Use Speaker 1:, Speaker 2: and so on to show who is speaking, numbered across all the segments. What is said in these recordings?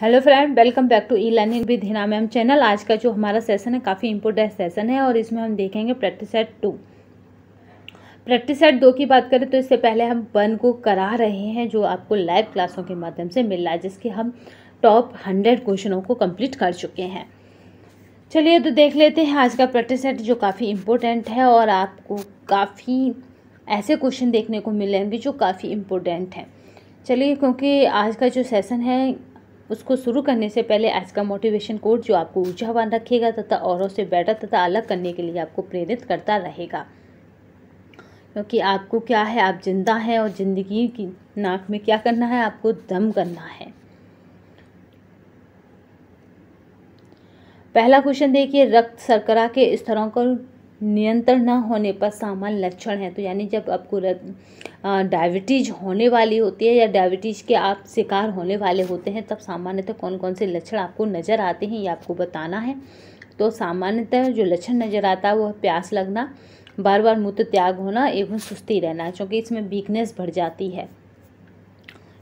Speaker 1: Hello friend, welcome back to e learning with Hina ma'am channel. आज का जो हमारा सेशन है काफ़ी इंपॉर्टेंट सेशन है और इसमें हम देखेंगे प्रैक्टिस सेट 2। प्रैक्टिस सेट 2 की बात करें तो इससे पहले हम 1 को करा रहे हैं जो आपको लाइव क्लासों के माध्यम से मिल रहा है, जिसके हम टॉप 100 क्वेश्चनों को कंप्लीट कर चुके हैं। चलिए तो देख लेते हैं आज का प्रैक्टिस सेट जो काफ़ी इम्पोर्टेंट है और आपको काफ़ी ऐसे क्वेश्चन देखने को मिलेंगे जो काफ़ी इम्पोर्टेंट हैं। चलिए, क्योंकि आज का जो सेशन है उसको शुरू करने से पहले आज का मोटिवेशन कोड जो आपको ऊर्जावान रखेगा तथा औरों से बेटर तथा अलग करने के लिए आपको प्रेरित करता रहेगा, क्योंकि आपको क्या है, आप जिंदा हैं और ज़िंदगी की नाक में क्या करना है, आपको दम करना है। पहला क्वेश्चन देखिए, रक्त शर्करा के स्तरों को नियंत्रण न होने पर सामान्य लक्षण है। तो यानी जब आपको डायबिटीज होने वाली होती है या डायबिटीज के आप शिकार होने वाले होते हैं, तब सामान्यतः कौन कौन से लक्षण आपको नज़र आते हैं ये आपको बताना है। तो सामान्यतः जो लक्षण नज़र आता है वो है प्यास लगना, बार बार मूत्र त्याग होना एवं सुस्ती रहना, क्योंकि इसमें वीकनेस बढ़ जाती है।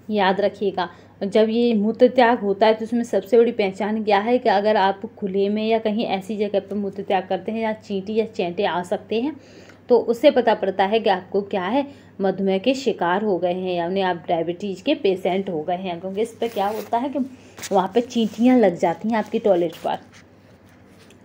Speaker 1: याद रखिएगा, जब ये मूत्र त्याग होता है तो उसमें सबसे बड़ी पहचान क्या है कि अगर आप खुले में या कहीं ऐसी जगह पर मूत्र त्याग करते हैं या चींटी या चैंटे आ सकते हैं, तो उससे पता पड़ता है कि आपको क्या है, मधुमेह के शिकार हो गए हैं, यानी आप डायबिटीज़ के पेशेंट हो गए हैं। क्योंकि इस पर क्या होता है कि वहाँ पे चींटियाँ लग जाती हैं आपकी टॉयलेट पर।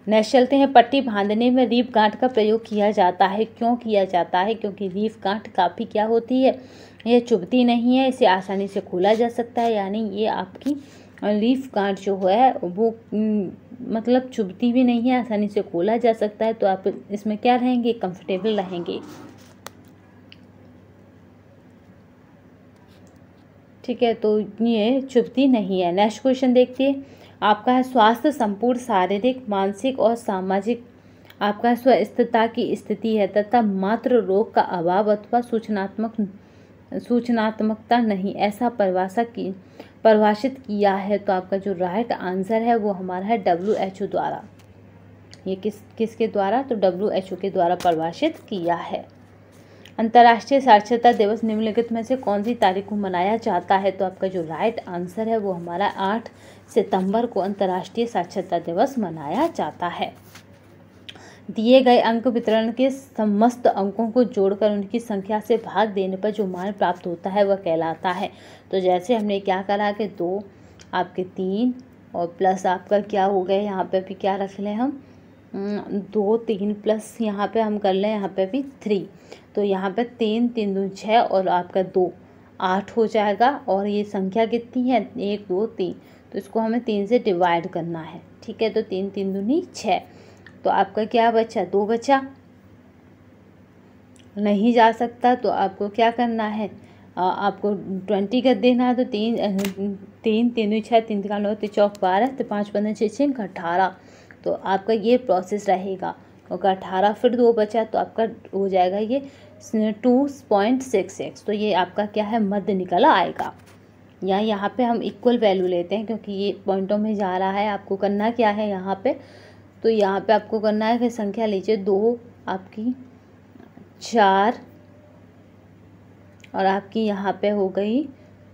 Speaker 1: नेक्स्ट चलते हैं, पट्टी बांधने में रीफ गांठ का प्रयोग किया जाता है। क्यों किया जाता है? क्योंकि रीफ गांठ काफ़ी क्या होती है, ये चुभती नहीं है, इसे आसानी से खोला जा सकता है। यानी ये आपकी लीफ गांठ जो है वो मतलब चुभती भी नहीं है, आसानी से खोला जा सकता है। तो आप इसमें क्या रहेंगे, कंफर्टेबल रहेंगे। ठीक है, तो ये चुभती नहीं है। नेक्स्ट क्वेश्चन देखिए, आपका है स्वास्थ्य संपूर्ण शारीरिक, मानसिक और सामाजिक आपका स्वस्थता की स्थिति है तथा मात्र रोग का अभाव अथवा सूचनात्मकता नहीं, ऐसा परिभाषित किया है। तो आपका जो राइट आंसर है वो हमारा है WHO द्वारा। ये किसके द्वारा? तो WHO के द्वारा परिभाषित किया है। अंतर्राष्ट्रीय साक्षरता दिवस निम्नलिखित में से कौन सी तारीख को मनाया जाता है? तो आपका जो राइट आंसर है वो हमारा 8 सितंबर को अंतर्राष्ट्रीय साक्षरता दिवस मनाया जाता है। दिए गए अंक वितरण के समस्त अंकों को जोड़कर उनकी संख्या से भाग देने पर जो मान प्राप्त होता है वह कहलाता है। तो जैसे हमने क्या करा कि 2 आपके 3 और प्लस आपका क्या हो गया, यहाँ पे भी क्या रख लें हम 2 3 प्लस यहाँ पे हम कर लें यहाँ पे भी 3। तो यहाँ पे 3 3 दूनी 6 और आपका 2 8 हो जाएगा। और ये संख्या कितनी है, 1 2 3, तो इसको हमें 3 से डिवाइड करना है। ठीक है, तो 3 3 दूनी 6, तो आपका क्या बचा, 2 बचा, नहीं जा सकता। तो आपको क्या करना है, आपको 20 कर देना है। तो 3 3 3 6 3 3 9 3 चौक 12, तो 5 15 6 6 18। तो आपका ये प्रोसेस रहेगा, क्योंकि 18 फिर 2 बचा तो आपका हो जाएगा ये 2.66। तो ये आपका क्या है, मध्य निकल आएगा। या यहाँ पे हम इक्वल वैल्यू लेते हैं क्योंकि ये पॉइंटों में जा रहा है। आपको करना क्या है यहाँ पे, तो यहाँ पे आपको करना है कि संख्या लीजिए 2 आपकी 4 और आपकी यहाँ पे हो गई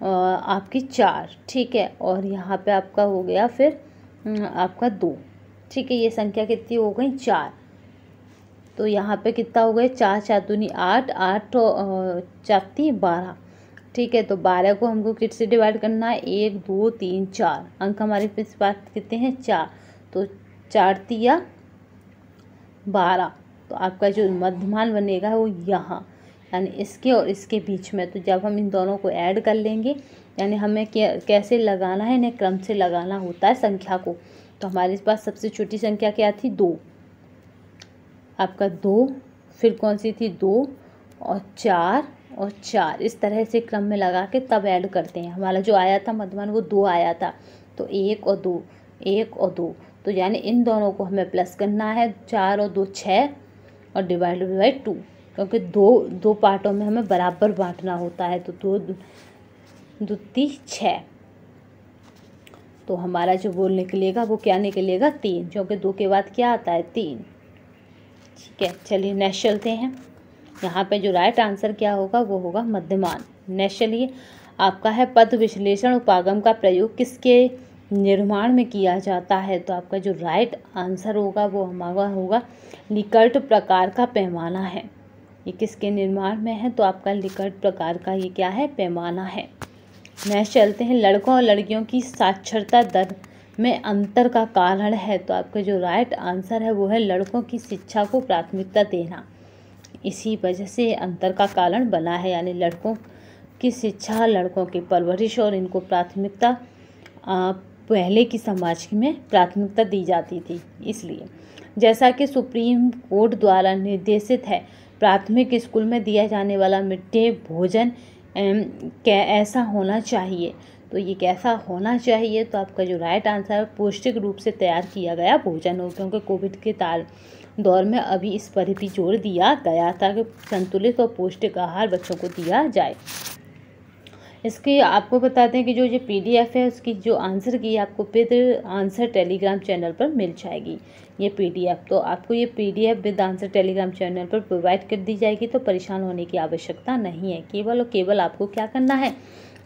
Speaker 1: आपकी 4। ठीक है, और यहाँ पे आपका हो गया फिर आपका 2। ठीक है, ये संख्या कितनी हो गई, 4। तो यहाँ पे कितना हो गया, 4 4 दूनी 8 8 4 12। ठीक है, तो 12 को हमको किससे डिवाइड करना है, 1 2 3 4। अंक हमारे पास कितने हैं, 4। तो 4 तिया 12। तो आपका जो मध्यमान बनेगा वो यहाँ, यानी इसके और इसके बीच में। तो जब हम इन दोनों को ऐड कर लेंगे, यानी हमें कैसे लगाना है, इन्हें क्रम से लगाना होता है संख्या को। तो हमारे पास सबसे छोटी संख्या क्या थी, 2। आपका 2, फिर कौन सी थी, 2 और 4 और 4। इस तरह से क्रम में लगा के तब ऐड करते हैं। हमारा जो आया था मध्यमान वो 2 आया था, तो 1 और 2 1 और 2। तो यानी इन दोनों को हमें प्लस करना है, 4 और 2 6 और डिवाइडेड बाई 2, क्योंकि दो पार्टों में हमें बराबर बांटना होता है। तो 2 2 3 6। तो हमारा जो वो निकलेगा वो क्या निकलेगा, 3, क्योंकि 2 के बाद क्या आता है, 3। ठीक है, चलिए नेक्स्ट चलते हैं। यहाँ पे जो राइट आंसर क्या होगा वो होगा मध्यमान। नेक्स्ट चलिए, आपका है पद विश्लेषण उपागम का प्रयोग किसके निर्माण में किया जाता है? तो आपका जो राइट आंसर होगा वो हमारा होगा लिकर्ट प्रकार का पैमाना है। ये किसके निर्माण में है? तो आपका लिकर्ट प्रकार का ये क्या है? पैमाना है। नेक्स्ट चलते हैं, लड़कों और लड़कियों की साक्षरता दर में अंतर का कारण है? तो आपका जो राइट आंसर है वो है लड़कों की शिक्षा को प्राथमिकता देना। इसी वजह से अंतर का कारण बना है, यानी लड़कों की शिक्षा, लड़कों की परवरिश और इनको प्राथमिकता पहले की समाज में प्राथमिकता दी जाती थी। इसलिए जैसा कि सुप्रीम कोर्ट द्वारा निर्देशित है, प्राथमिक स्कूल में दिया जाने वाला मिड डे भोजन ऐसा होना चाहिए। तो ये कैसा होना चाहिए? तो आपका जो राइट आंसर है पौष्टिक रूप से तैयार किया गया भोजन हो, क्योंकि कोविड के दौर में अभी इस पर भी जोर दिया गया था कि संतुलित और पौष्टिक आहार बच्चों को दिया जाए। इसकी आपको बताते हैं कि जो ये PDF है उसकी जो आंसर की आपको विद आंसर टेलीग्राम चैनल पर मिल जाएगी ये PDF। तो आपको ये PDF with answer Telegram channel पर प्रोवाइड कर दी जाएगी, तो परेशान होने की आवश्यकता नहीं है। केवल और केवल आपको क्या करना है?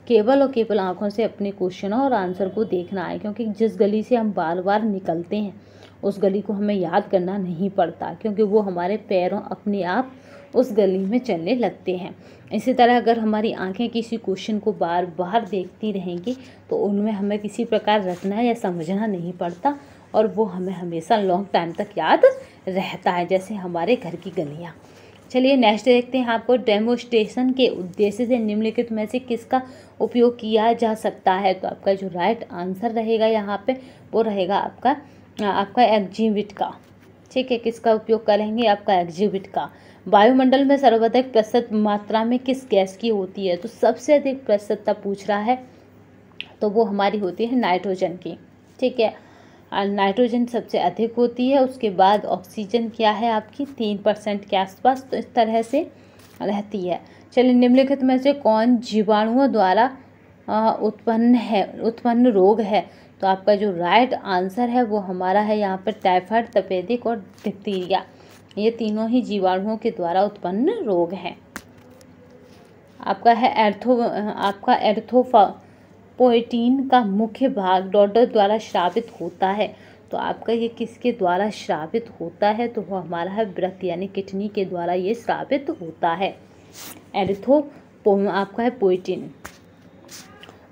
Speaker 1: केवल और केवल आंखों से अपने क्वेश्चनों और आंसर को देखना है, क्योंकि जिस गली से हम बार बार निकलते हैं उस गली को हमें याद करना नहीं पड़ता, क्योंकि वो हमारे पैरों अपने आप उस गली में चलने लगते हैं। इसी तरह अगर हमारी आंखें किसी क्वेश्चन को बार बार देखती रहेंगी तो उनमें हमें किसी प्रकार रटना या समझना नहीं पड़ता, और वो हमें हमेशा लॉन्ग टाइम तक याद रहता है, जैसे हमारे घर की गलियाँ। चलिए नेक्स्ट देखते हैं, आपको डेमोस्ट्रेशन के उद्देश्य से निम्नलिखित में से किसका उपयोग किया जा सकता है? तो आपका जो राइट आंसर रहेगा यहाँ पे वो रहेगा आपका एग्जिबिट का। ठीक है, किसका उपयोग करेंगे? आपका एग्जिबिट का। वायुमंडल में सर्वाधिक प्रतिशत मात्रा में किस गैस की होती है? तो सबसे अधिक प्रतिशतता पूछ रहा है तो वो हमारी होती है नाइट्रोजन की। ठीक है, नाइट्रोजन सबसे अधिक होती है, उसके बाद ऑक्सीजन क्या है आपकी 3% के आसपास, तो इस तरह से रहती है। चलिए, निम्नलिखित में से कौन जीवाणुओं द्वारा उत्पन्न रोग है? तो आपका जो राइट आंसर है वो हमारा है यहाँ पर टाइफाइड, तपेदिक और डिप्थीरिया। ये तीनों ही जीवाणुओं के द्वारा उत्पन्न रोग हैं। आपका है एर्थोपोएटिन का मुख्य भाग डॉटर द्वारा स्रावित होता है। तो आपका ये किसके द्वारा स्रावित होता है? तो वो हमारा है वृक्क यानी किडनी के द्वारा ये स्रावित होता है। आपका है पोएटिन।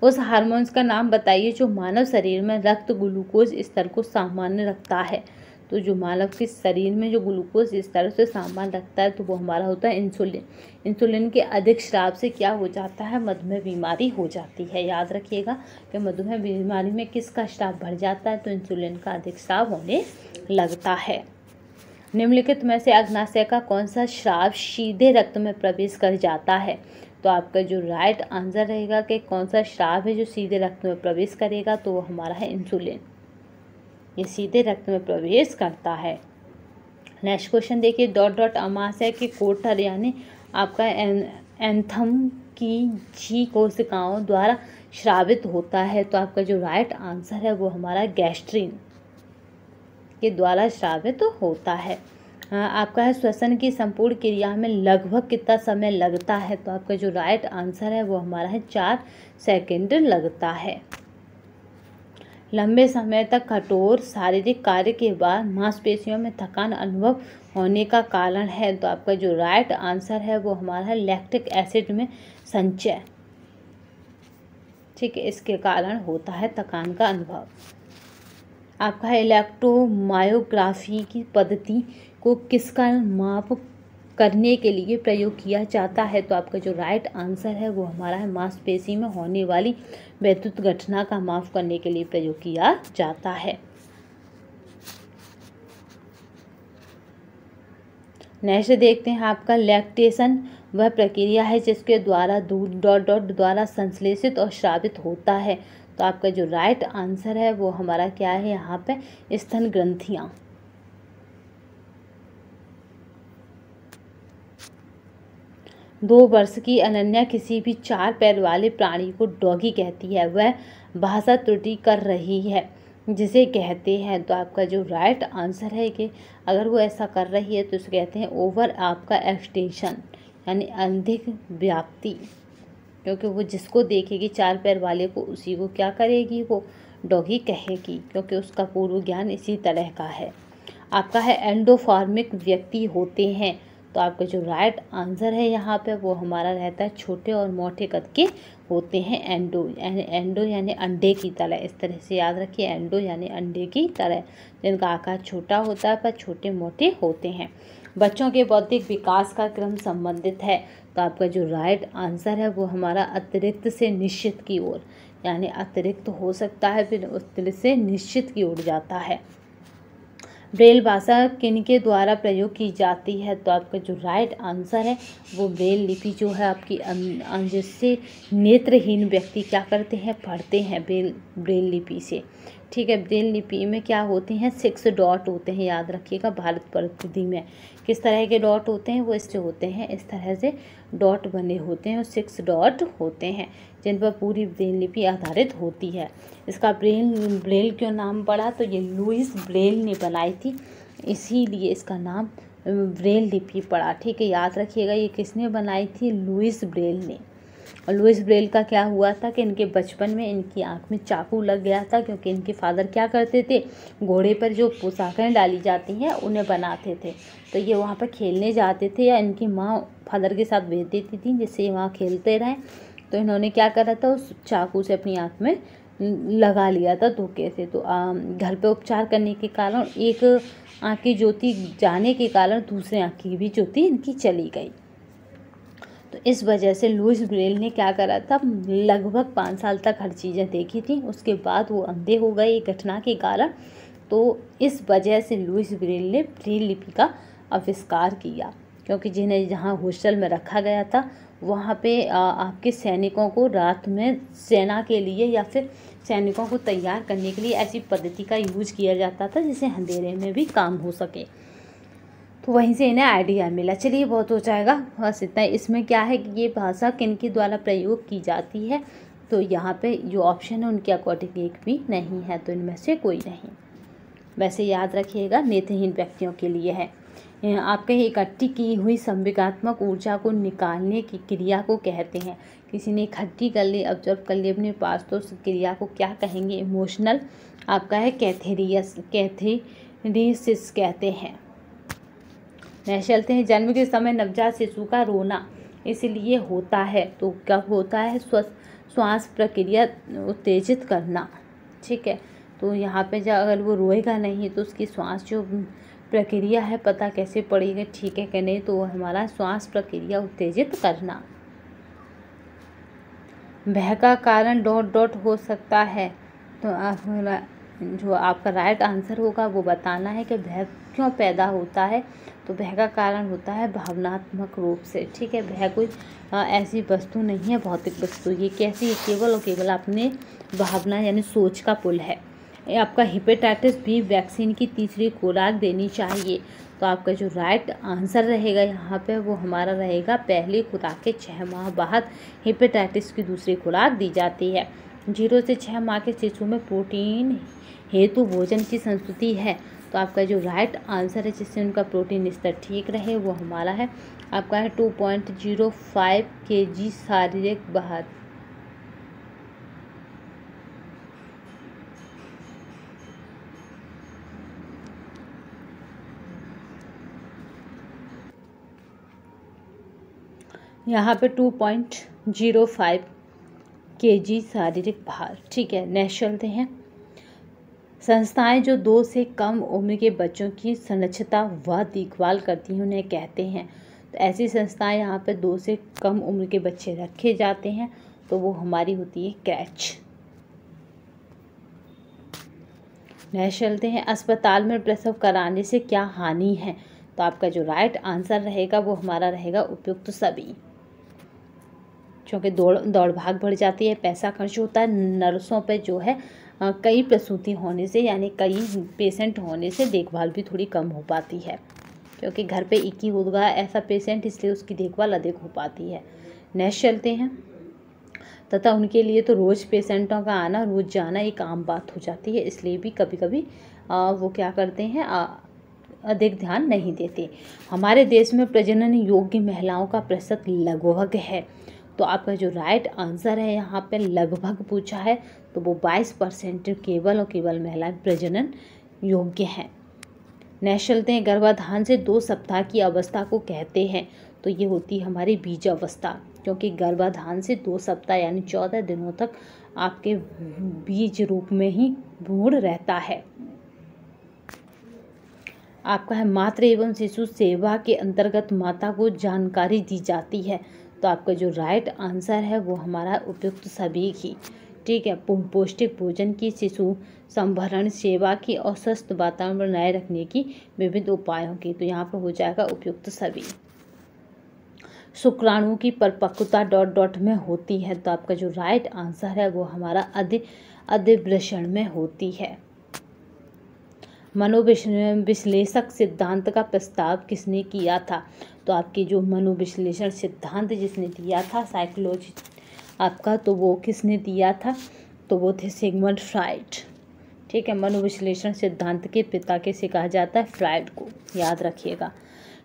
Speaker 1: उस हार्मोन्स का नाम बताइए जो मानव शरीर में रक्त ग्लूकोज स्तर को सामान्य रखता है। तो जो मानव के शरीर में जो ग्लूकोज स्तर से सामान्य रखता है तो वो हमारा होता है इंसुलिन। इंसुलिन के अधिक स्राव से क्या हो जाता है? मधुमेह बीमारी हो जाती है। याद रखिएगा कि मधुमेह बीमारी में किसका स्राव बढ़ जाता है? तो इंसुलिन का अधिक स्राव होने लगता है। निम्नलिखित में से अग्नाशय का कौन सा स्राव सीधे रक्त में प्रवेश कर जाता है? तो आपका जो राइट आंसर रहेगा कि कौन सा स्राव है जो सीधे रक्त में प्रवेश करेगा? तो वो हमारा है इंसुलिन। ये सीधे रक्त में प्रवेश करता है। नेक्स्ट क्वेश्चन देखिए, डॉट डॉट अमाशय के कोटर यानी आपका एंथम की जी कोशिकाओं द्वारा स्रावित होता है। तो आपका जो राइट आंसर है वो हमारा गैस्ट्रिन के द्वारा स्रावित होता है। आपका है श्वसन की संपूर्ण क्रिया में लगभग कितना समय लगता है? तो आपका जो राइट आंसर है वो हमारा है 4 सेकंड लगता है। लंबे समय तक कठोर शारीरिक कार्य के बाद मांसपेशियों में थकान अनुभव होने का कारण है। तो आपका जो राइट आंसर है वो हमारा है लैक्टिक एसिड में संचय। ठीक है, इसके कारण होता है थकान का अनुभव। आपका है इलेक्ट्रोमायोग्राफी की पद्धति को किसका माप करने के लिए प्रयोग किया जाता है? तो आपका जो राइट आंसर है वो हमारा है मांसपेशी में होने वाली वैद्युत घटना का माप करने के लिए प्रयोग किया जाता है। नेक्स्ट देखते हैं, आपका लैक्टेशन वह प्रक्रिया है जिसके द्वारा दूध डॉट डॉट द्वारा संश्लेषित और स्रावित होता है। तो आपका जो राइट आंसर है वो हमारा क्या है? यहाँ पे स्तन ग्रंथियाँ। दो वर्ष की अनन्या किसी भी 4 पैर वाले प्राणी को डॉगी कहती है। वह भाषा त्रुटि कर रही है जिसे कहते हैं। तो आपका जो राइट आंसर है कि अगर वो ऐसा कर रही है तो उसे कहते हैं ओवर आपका एक्सटेंशन यानी अधिक व्याप्ति, क्योंकि वो जिसको देखेगी 4 पैर वाले को उसी को क्या करेगी? वो डॉगी कहेगी, क्योंकि उसका पूर्व ज्ञान इसी तरह का है। आपका है एंडोफॉर्मिक व्यक्ति होते हैं, तो आपका जो राइट आंसर है यहाँ पे वो हमारा रहता है छोटे और मोटे कद के होते हैं। एंडो यानी अंडे की तरह, इस तरह से याद रखिए, एंडो यानी अंडे की तरह, जिनका आकार छोटा होता है पर छोटे मोटे होते हैं। बच्चों के बौद्धिक विकास का क्रम संबंधित है, तो आपका जो राइट आंसर है वो हमारा अतिरिक्त से निश्चित की ओर, यानी अतिरिक्त हो सकता है फिर अतिरिक्त से निश्चित की ओर जाता है। ब्रेल भाषा किनके द्वारा प्रयोग की जाती है, तो आपका जो राइट आंसर है वो ब्रेल लिपि जो है आपकी जिससे नेत्रहीन व्यक्ति क्या करते हैं, पढ़ते हैं ब्रेल लिपि से। ठीक है, ब्रेल लिपि में क्या होती हैं, 6 डॉट होते हैं, याद रखिएगा। भारत परिधि में किस तरह के डॉट होते हैं, वो इससे होते हैं, इस तरह से डॉट बने होते हैं और 6 डॉट होते हैं जिन पर पूरी ब्रेल लिपि आधारित होती है। इसका ब्रेल क्यों नाम पड़ा, तो ये लुईस ब्रेल ने बनाई थी, इसीलिए इसका नाम ब्रेल लिपि पड़ा। ठीक है, याद रखिएगा, ये किसने बनाई थी, लुईस ब्रेल ने। और लुईस ब्रेल का क्या हुआ था कि इनके बचपन में इनकी आंख में चाकू लग गया था, क्योंकि इनके फादर क्या करते थे, घोड़े पर जो पोशाकें डाली जाती हैं उन्हें बनाते थे। तो ये वहाँ पर खेलने जाते थे या इनकी माँ फादर के साथ भेज देती थी जिससे ये वहाँ खेलते रहें। तो इन्होंने क्या करा था, उस चाकू से अपनी आँख में लगा लिया था धोखे से। तो घर पे उपचार करने के कारण एक आँख की ज्योति जाने के कारण दूसरे आँख की भी ज्योति इनकी चली गई। तो इस वजह से लुईस ब्रेल ने क्या करा था, लगभग 5 साल तक हर चीज़ें देखी थी, उसके बाद वो अंधे हो गए एक घटना के कारण। तो इस वजह से लुईस ब्रेल ने ब्रेल लिपि का आविष्कार किया, क्योंकि जिन्हें जहाँ हॉस्टल में रखा गया था वहाँ पे आपके सैनिकों को रात में सेना के लिए या फिर सैनिकों को तैयार करने के लिए ऐसी पद्धति का यूज किया जाता था जिससे अंधेरे में भी काम हो सके। तो वहीं से इन्हें आइडिया मिला। चलिए, बहुत हो जाएगा, बस इतना ही। इसमें क्या है कि ये भाषा किनके द्वारा प्रयोग की जाती है, तो यहाँ पे जो ऑप्शन है उनके अकॉर्डिंग एक भी नहीं है, तो इनमें से कोई नहीं। वैसे याद रखिएगा, नेत्रहीन व्यक्तियों के लिए है। आपके इकट्ठी की हुई संवेगात्मक ऊर्जा को निकालने की क्रिया को कहते हैं। किसी ने इकट्ठी कर ली, ऑब्जर्व कर ली अपने पास, तो उस क्रिया को क्या कहेंगे, इमोशनल आपका है कैथेरिसिस कहते हैं। नेक्स्ट चलते हैं, जन्म के समय नवजात शिशु का रोना इसलिए होता है, तो कब होता है, श्वास प्रक्रिया उत्तेजित करना। ठीक है, तो यहाँ पे जब अगर वो रोएगा नहीं तो उसकी श्वास जो प्रक्रिया है पता कैसे पड़ेगा, ठीक है कि नहीं, तो वो हमारा श्वास प्रक्रिया उत्तेजित करना। भय का कारण डॉट डॉट हो सकता है, तो जो आपका राइट आंसर होगा वो बताना है कि भय क्यों पैदा होता है। तो भय का कारण होता है भावनात्मक रूप से। ठीक है, भय कोई ऐसी वस्तु नहीं है, भौतिक वस्तु, ये कैसी है, केवल और केवल अपने भावना यानी सोच का पुल है। आपका हेपेटाइटिस बी वैक्सीन की तीसरी खुराक देनी चाहिए, तो आपका जो राइट आंसर रहेगा यहाँ पे वो हमारा रहेगा पहली खुराक के 6 माह बाद हेपेटाइटिस की दूसरी खुराक दी जाती है। 0 से 6 माह के शिशु में प्रोटीन हेतु भोजन की संस्कृति है, तो आपका जो राइट आंसर है जिससे उनका प्रोटीन स्तर ठीक रहे वो हमारा है आपका है 2.05 kg शारीरिक भार। यहाँ पे 2.05 kg शारीरिक भार। ठीक है, नेक्स्ट चलते हैं। संस्थाएं जो 2 से कम उम्र के बच्चों की संरक्षता व देखभाल करती हैं उन्हें कहते हैं, तो ऐसी संस्थाएं यहाँ पे 2 से कम उम्र के बच्चे रखे जाते हैं, तो वो हमारी होती है क्रैच। नेक्स्ट चलते हैं, अस्पताल में प्रसव कराने से क्या हानि है, तो आपका जो राइट आंसर रहेगा वो हमारा रहेगा उपयुक्त सभी, क्योंकि दौड़ भाग बढ़ जाती है, पैसा खर्च होता है, नर्सों पे जो है कई प्रसूति होने से यानी कई पेशेंट होने से देखभाल भी थोड़ी कम हो पाती है, क्योंकि घर पे एक ही होगा ऐसा पेशेंट, इसलिए उसकी देखभाल अधिक हो पाती है। नेक्स्ट चलते हैं, तथा उनके लिए तो रोज़ पेशेंटों का आना रोज़ जाना एक आम बात हो जाती है, इसलिए भी कभी कभी वो क्या करते हैं अधिक ध्यान नहीं देते। हमारे देश में प्रजनन योग्य महिलाओं का प्रतिशत लगभग है तो आपका जो राइट आंसर है यहाँ पे लगभग पूछा है तो वो 22% केवल और केवल महिलाएं प्रजनन योग्य हैं। नेक्स्ट चलते हैं, गर्भाधान से 2 सप्ताह की अवस्था को कहते हैं। तो ये होती है हमारी बीज अवस्था, क्योंकि गर्भाधान से 2 सप्ताह यानी 14 दिनों तक आपके बीज रूप में ही भ्रूण रहता है। आपका है मातृ एवं शिशु सेवा के अंतर्गत माता को जानकारी दी जाती है। तो आपका जो राइट आंसर है वो हमारा उपयुक्त सभी की, ठीक है, पौष्टिक भोजन की, शिशु संभरण सेवा की और स्वस्थ वातावरण बनाए रखने की विविध उपायों की। तो यहाँ पर हो जाएगा उपयुक्त सभी। शुक्राणु की परिपक्वता ... में होती है। तो आपका जो राइट आंसर है वो हमारा अधिवृषण में होती है। मनोविश्लेषक सिद्धांत का प्रस्ताव किसने किया था? तो आपकी जो मनोविश्लेषण सिद्धांत जिसने दिया था साइकोलॉजी आपका, तो वो किसने दिया था? तो वो थे सिगमंड फ्राइड, ठीक है। मनोविश्लेषण सिद्धांत के पिता किसे कहा जाता है? फ्राइड को, याद रखिएगा। ...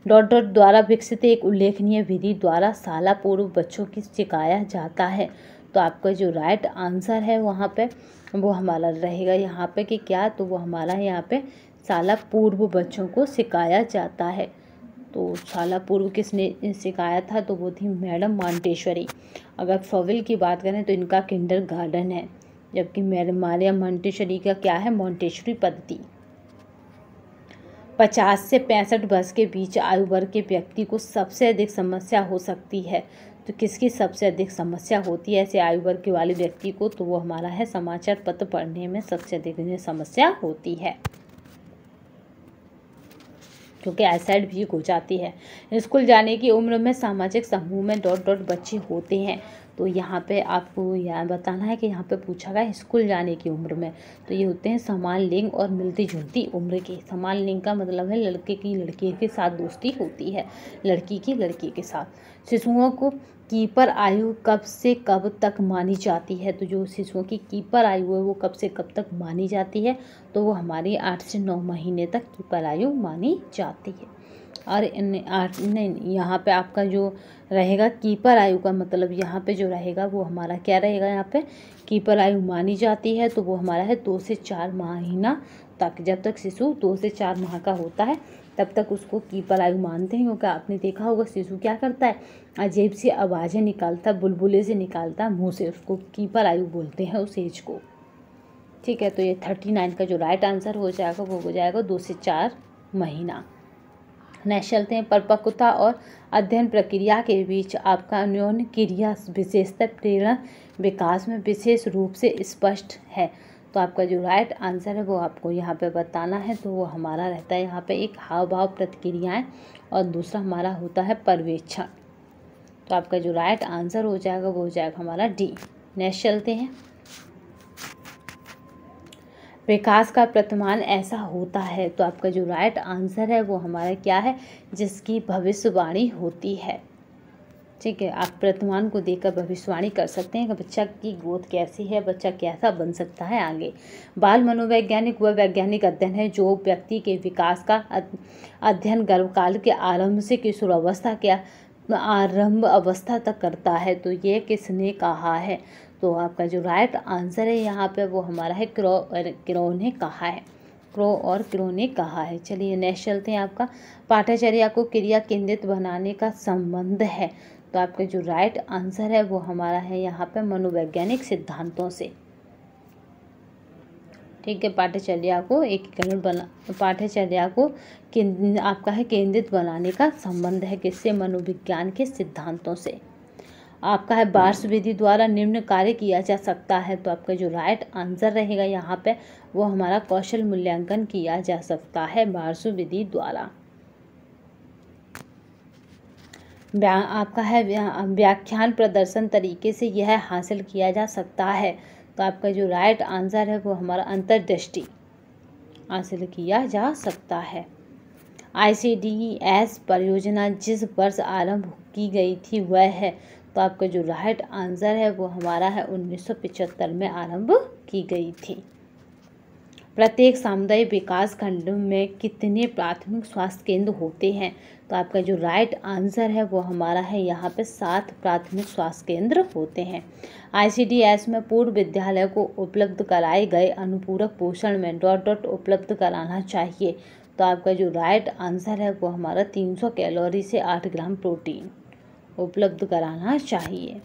Speaker 1: द्वारा विकसित एक उल्लेखनीय विधि द्वारा शाला पूर्व बच्चों की सिखाया जाता है। तो आपका जो राइट आंसर है वहाँ पे वो हमारा रहेगा यहाँ पे कि क्या? तो वो हमारा यहाँ पे शाला पूर्व बच्चों को सिखाया जाता है। तो शाला पूर्व किसने सिखाया था? तो वो थी मैडम मॉन्टेसरी। अगर फ्रॉवेल की बात करें तो इनका किंडरगार्टन है, जबकि मारिया मॉन्टेसरी का क्या है? मॉन्टेसरी पद्धति। 50 से 65 वर्ष के बीच आयु वर्ग के व्यक्ति को सबसे अधिक समस्या हो सकती है। तो किसकी सबसे अधिक समस्या होती है ऐसे आयु वर्ग के वाले व्यक्ति को? तो वो हमारा है समाचार पत्र पढ़ने में सबसे अधिक समस्या होती है, क्योंकि आईसाइट वीक हो जाती है। स्कूल जाने की उम्र में सामाजिक समूह में ... बच्चे होते हैं। तो यहाँ पे आपको यह बताना है कि यहाँ पे पूछा गया स्कूल जाने की उम्र में, तो ये होते हैं समान लिंग और मिलती जुलती उम्र के। समान लिंग का मतलब है लड़के की लड़के के साथ दोस्ती होती है, लड़की की लड़की के साथ। शिशुओं को कीपर आयु कब से कब तक मानी जाती है? तो जो शिशुओं की कीपर आयु है वो कब से कब तक मानी जाती है? तो वो हमारी 8 से 9 महीने तक कीपर आयु मानी जाती है। और यहाँ पे आपका जो रहेगा कीपर आयु का मतलब यहाँ पे जो रहेगा वो हमारा क्या रहेगा? यहाँ पे कीपर आयु मानी जाती है तो वो हमारा है 2 से 4 महीना तक। जब तक शिशु 2 से 4 माह का होता है तब तक उसको कीपर आयु मानते हैं, क्योंकि आपने देखा होगा शिशु क्या करता है? अजीब सी आवाज़ें निकालता, बुलबुले से निकालता मुँह से, उसको कीपर आयु बोलते हैं उस एज को, ठीक है। तो ये 39 का जो राइट आंसर हो जाएगा वो हो जाएगा 2 से 4 महीना। नेक्स्ट चलते हैं, परिपक्वता और अध्ययन प्रक्रिया के बीच आपका अन्योन्य क्रिया विशेषता प्रेरणा विकास में विशेष रूप से स्पष्ट है। तो आपका जो राइट आंसर है वो आपको यहाँ पे बताना है। तो वो हमारा रहता है यहाँ पे एक हाव भाव प्रतिक्रियाएं और दूसरा हमारा होता है पर्यवेक्षण। तो आपका जो राइट आंसर हो जाएगा वो हो जाएगा हमारा डी। नेक्स्ट चलते हैं, विकास का प्रतिमान ऐसा होता है। तो आपका जो राइट आंसर है वो हमारा क्या है? जिसकी भविष्यवाणी होती है, ठीक है। आप प्रतिमान को देखकर भविष्यवाणी कर सकते हैं कि बच्चा की ग्रोथ कैसी है, बच्चा कैसा बन सकता है आगे। बाल मनोवैज्ञानिक वह वैज्ञानिक अध्ययन है जो व्यक्ति के विकास का अध्ययन गर्भकाल के आरंभ से किशोरावस्था के आरंभ अवस्था तक करता है। तो ये किसने कहा है? तो आपका जो राइट आंसर है यहाँ पे वो हमारा है क्रो ने कहा है, क्रो और क्रो ने कहा है। चलिए नेक्स्ट चलते हैं, आपका पाठ्यचर्या को क्रिया केंद्रित बनाने का संबंध है। तो आपका जो राइट आंसर है वो हमारा है यहाँ पे मनोवैज्ञानिक सिद्धांतों से, ठीक है। पाठ्यचर्या को पाठ्यचर्या को आपका है केंद्रित बनाने का संबंध है किससे? मनोविज्ञान के सिद्धांतों से। आपका है बार्स विधि द्वारा निम्न कार्य किया जा सकता है। तो आपका जो राइट आंसर रहेगा यहाँ पे वो हमारा कौशल मूल्यांकन किया जा सकता है बार्स विधि द्वारा। आपका है व्याख्यान प्रदर्शन तरीके से यह हासिल किया जा सकता है। तो आपका जो राइट आंसर है वो हमारा अंतर्दृष्टि हासिल किया जा सकता है। ICDS परियोजना जिस वर्ष आरंभ की गई थी वह है। तो आपका जो राइट आंसर है वो हमारा है 1975 में आरंभ की गई थी। प्रत्येक सामुदायिक विकास खंड में कितने प्राथमिक स्वास्थ्य केंद्र होते हैं? तो आपका जो राइट आंसर है वो हमारा है यहाँ पे 7 प्राथमिक स्वास्थ्य केंद्र होते हैं। ICDS में पूर्व विद्यालय को उपलब्ध कराए गए अनुपूरक पोषण में ... उपलब्ध कराना चाहिए। तो आपका जो राइट आंसर है वो हमारा 300 कैलोरी से 8 ग्राम प्रोटीन उपलब्ध कराना चाहिए।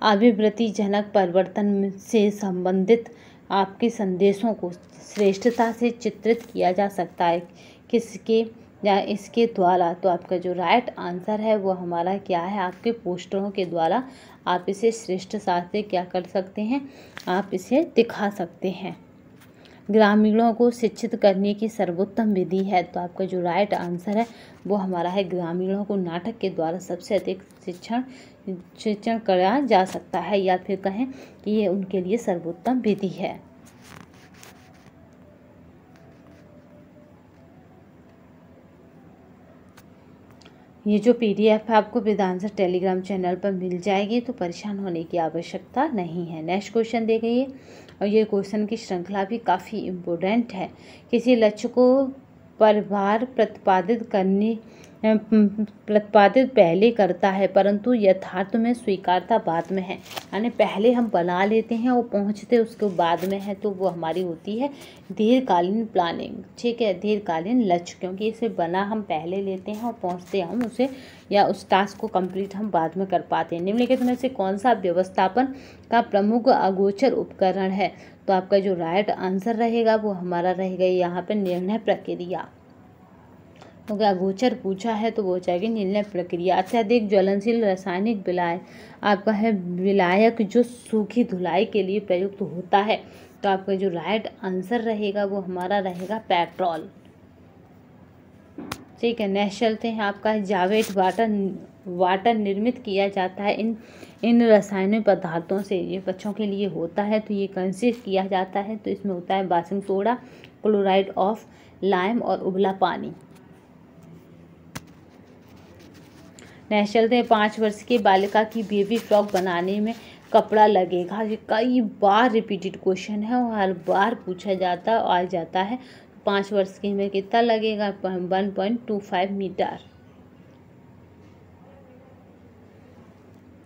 Speaker 1: अभिवृत्तिजनक परिवर्तन से संबंधित आपके संदेशों को श्रेष्ठता से चित्रित किया जा सकता है किसके या इसके द्वारा? तो आपका जो राइट आंसर है वो हमारा क्या है? आपके पोस्टरों के द्वारा आप इसे श्रेष्ठता से क्या कर सकते हैं? आप इसे दिखा सकते हैं। ग्रामीणों को शिक्षित करने की सर्वोत्तम विधि है। तो आपका जो राइट आंसर है वो हमारा है ग्रामीणों को नाटक के द्वारा सबसे अधिक शिक्षण कराया जा सकता है, या फिर कहें कि ये उनके लिए सर्वोत्तम विधि है। ये जो PDF है आपको वेदांशा टेलीग्राम चैनल पर मिल जाएगी, तो परेशान होने की आवश्यकता नहीं है। नेक्स्ट क्वेश्चन देखिए, और ये क्वेश्चन की श्रृंखला भी काफ़ी इम्पोर्टेंट है। किसी लक्ष्य को परिवार प्रतिपादित पहले करता है, परंतु यथार्थ में स्वीकारता बाद में है। यानी पहले हम बना लेते हैं और पहुंचते उसके बाद में है, तो वो हमारी होती है दीर्घकालीन प्लानिंग। ठीक है, दीर्घकालीन लक्ष्य, क्योंकि इसे बना हम पहले लेते हैं और पहुंचते हम उसे या उस टास्क को कंप्लीट हम बाद में कर पाते हैं। निम्नलिखित में से कौन सा व्यवस्थापन का प्रमुख अगोचर उपकरण है? तो आपका जो राइट आंसर रहेगा वो हमारा रहेगा यहाँ पे निर्णय प्रक्रिया। तो क्या अगोचर पूछा है तो वो हो जाएगी निर्णय प्रक्रिया। अत्यधिक ज्वलनशील रासायनिक विलायक आपका है विलायक जो सूखी धुलाई के लिए प्रयुक्त होता है। तो आपका जो राइट आंसर रहेगा वो हमारा रहेगा पेट्रोल। ठीक है, नेक्स्ट चलते हैं। आपका जावेट वाटर निर्मित किया जाता है इन रासायनिक पदार्थों से। ये बच्चों के लिए होता है, तो ये कैसे किया जाता है? तो इसमें होता है baking soda, chloride of lime और उबला पानी। नेक्स्ट चलते हैं। 5 वर्ष की बालिका की बेबी फ्रॉक बनाने में कपड़ा लगेगा। ये कई बार रिपीटेड क्वेश्चन है और हर बार पूछा जाता आ जाता है। 5 वर्ष की में कितना लगेगा? 1.25 मीटर।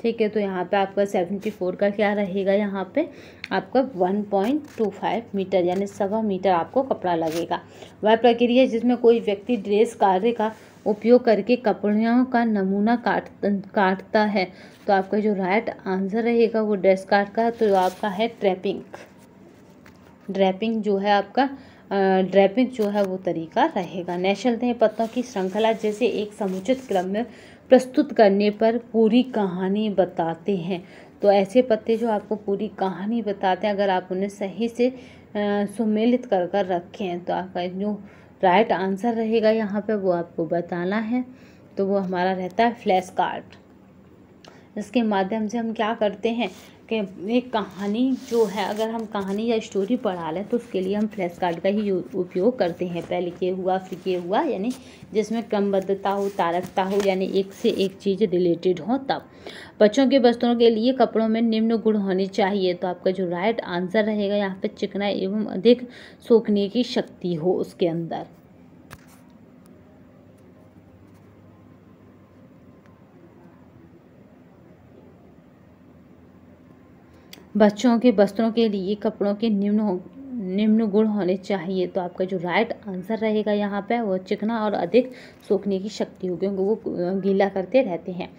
Speaker 1: ठीक है, तो यहाँ पे आपका 74 का क्या रहेगा? यहाँ पे आपका 1.25 मीटर यानी 1.25 मीटर आपको कपड़ा लगेगा। वह प्रक्रिया जिसमें कोई व्यक्ति ड्रेस कार्य का उपयोग करके कपड़ों का नमूना काटता है। तो आपका जो राइट आंसर रहेगा वो ड्रेस कार्ड का, तो आपका है ड्रैपिंग जो है आपका ड्रैपिंग जो है वो तरीका रहेगा। नेक्स्ट चलते हैं। पत्तों की श्रृंखला जैसे एक समुचित क्रम में प्रस्तुत करने पर पूरी कहानी बताते हैं। तो ऐसे पत्ते जो आपको पूरी कहानी बताते हैं, अगर आप उन्हें सही से सुमेलित कर रखें, तो आपका जो राइट आंसर रहेगा यहाँ पे वो आपको बताना है। तो वो हमारा रहता है फ्लैश कार्ड। इसके माध्यम से हम क्या करते हैं कि एक कहानी जो है, अगर हम कहानी या स्टोरी पढ़ा लें तो उसके लिए हम फ्लैश कार्ड का ही उपयोग करते हैं। पहले ये हुआ फिर ये हुआ, यानी जिसमें क्रमबद्धता हो, तारकता हो, यानी एक से एक चीज़ रिलेटेड हो तब। बच्चों के वस्त्रों के लिए कपड़ों में निम्न गुण होने चाहिए। तो आपका जो राइट आंसर रहेगा यहाँ पे चिकना एवं अधिक सोखने की शक्ति हो उसके अंदर। बच्चों के वस्त्रों के लिए कपड़ों के निम्न गुण होने चाहिए। तो आपका जो राइट आंसर रहेगा यहाँ पे वो चिकना और अधिक सोखने की शक्ति होगी, क्योंकि वो गीला करते रहते हैं।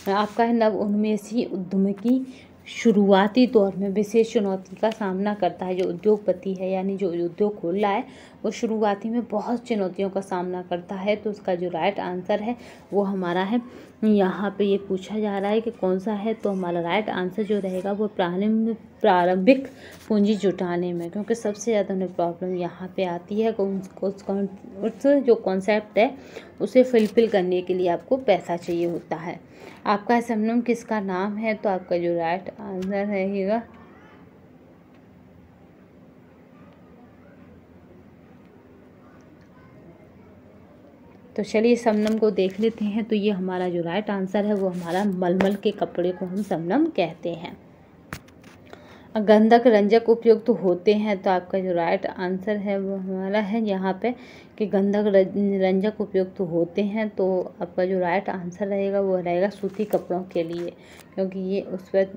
Speaker 1: आपका है नव उन्मेषी उद्यमी शुरुआती दौर में विशेष चुनौती का सामना करता है। जो उद्योगपति है यानी जो उद्योग खोल रहा है वो शुरुआती में बहुत चुनौतियों का सामना करता है। तो उसका जो राइट आंसर है वो हमारा है, यहाँ पे ये पूछा जा रहा है कि कौन सा है। तो हमारा राइट आंसर जो रहेगा वो प्रारंभिक पूंजी जुटाने में, क्योंकि सबसे ज़्यादा उन्हें प्रॉब्लम यहाँ पे आती है। उस जो कॉन्सेप्ट है उसे फुलफिल करने के लिए आपको पैसा चाहिए होता है। आपका शबनम किसका नाम है? तो आपका जो राइट आंसर रहेगा तो चलिए शबनम को देख लेते हैं। तो ये हमारा जो राइट आंसर है वो हमारा मलमल के कपड़े को हम शबनम कहते हैं। गंधक रंजक उपयुक्त होते हैं, तो आपका जो राइट आंसर है वो हमारा है यहाँ पे कि गंधक रंजक उपयुक्त होते हैं। तो आपका जो राइट आंसर रहेगा वो रहेगा सूती कपड़ों के लिए, क्योंकि ये उस पर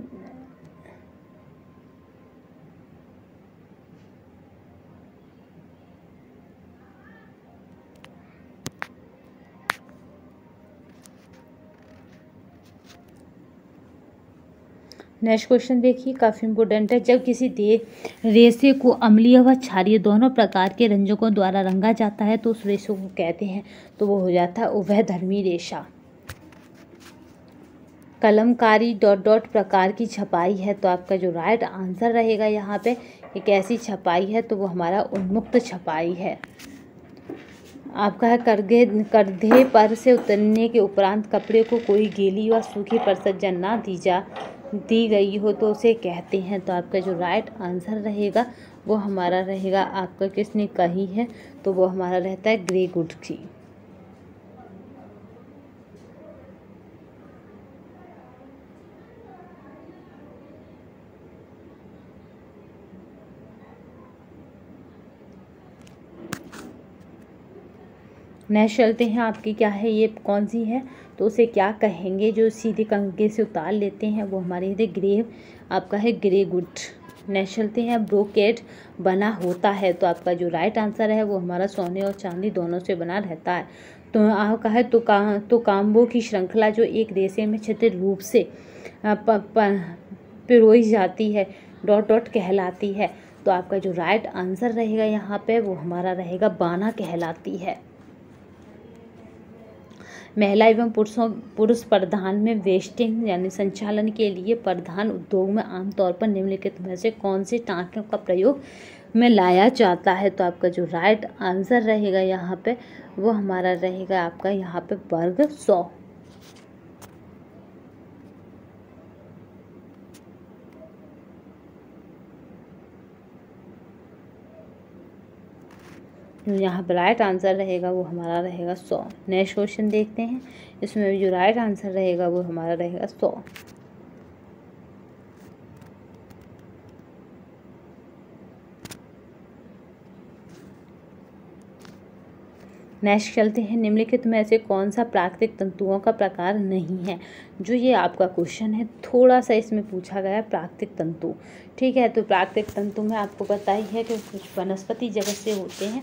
Speaker 1: नेक्स्ट क्वेश्चन देखिए, काफ़ी इंपॉर्टेंट है। जब किसी रेशे को अम्लीय व क्षारीय दोनों प्रकार के रंजकों द्वारा रंगा जाता है तो उस रेशे को कहते हैं, तो वो हो जाता है उभयधर्मी रेशा। कलमकारी डॉट डॉट प्रकार की छपाई है, तो आपका जो राइट आंसर रहेगा यहाँ पे एक ऐसी छपाई है, तो वो हमारा उन्मुक्त छपाई है। आपका है कंधे पर से उतरने के उपरांत कपड़े को कोई गीली व सूखी परसज्जा ना दी गई हो तो उसे कहते हैं, तो आपका जो राइट आंसर रहेगा वो हमारा रहेगा, आपका किसने कही है, तो वो हमारा रहता है ग्रे गुड की। नेक्स्ट चलते हैं, आपकी क्या है, ये कौन सी है, तो उसे क्या कहेंगे जो सीधे कंघे से उतार लेते हैं, वो हमारे लिए ग्रे, आपका है ग्रे गुड। नेक्स्ट चलते हैं, ब्रोकेट बना होता है, तो आपका जो राइट आंसर है वो हमारा सोने और चांदी दोनों से बना रहता है। तो आपका है तो काम्बों की श्रृंखला जो एक रेशे में छिद्र रूप से पिरोई जाती है डॉट डॉट कहलाती है, तो आपका जो राइट आंसर रहेगा यहाँ पे वो हमारा रहेगा बाना कहलाती है। महिला एवं पुरुष प्रधान में वेस्टिंग यानी संचालन के लिए प्रधान उद्योग में आमतौर पर निम्नलिखित में से कौन से टाँकों का प्रयोग में लाया जाता है, तो आपका जो राइट आंसर रहेगा यहाँ पे वो हमारा रहेगा आपका यहाँ पे वर्ग 100। यहाँ पर राइट आंसर रहेगा वो हमारा रहेगा 100। नेक्स्ट क्वेश्चन देखते हैं, इसमें जो राइट आंसर रहेगा वो हमारा रहेगा 100। नेक्स्ट चलते हैं, निम्नलिखित में से कौन सा प्राकृतिक तंतुओं का प्रकार नहीं है, जो ये आपका क्वेश्चन है थोड़ा सा इसमें पूछा गया प्राकृतिक तंतु। ठीक है, तो प्राकृतिक तंतु में आपको पता ही है कि कुछ वनस्पति जगत से होते हैं,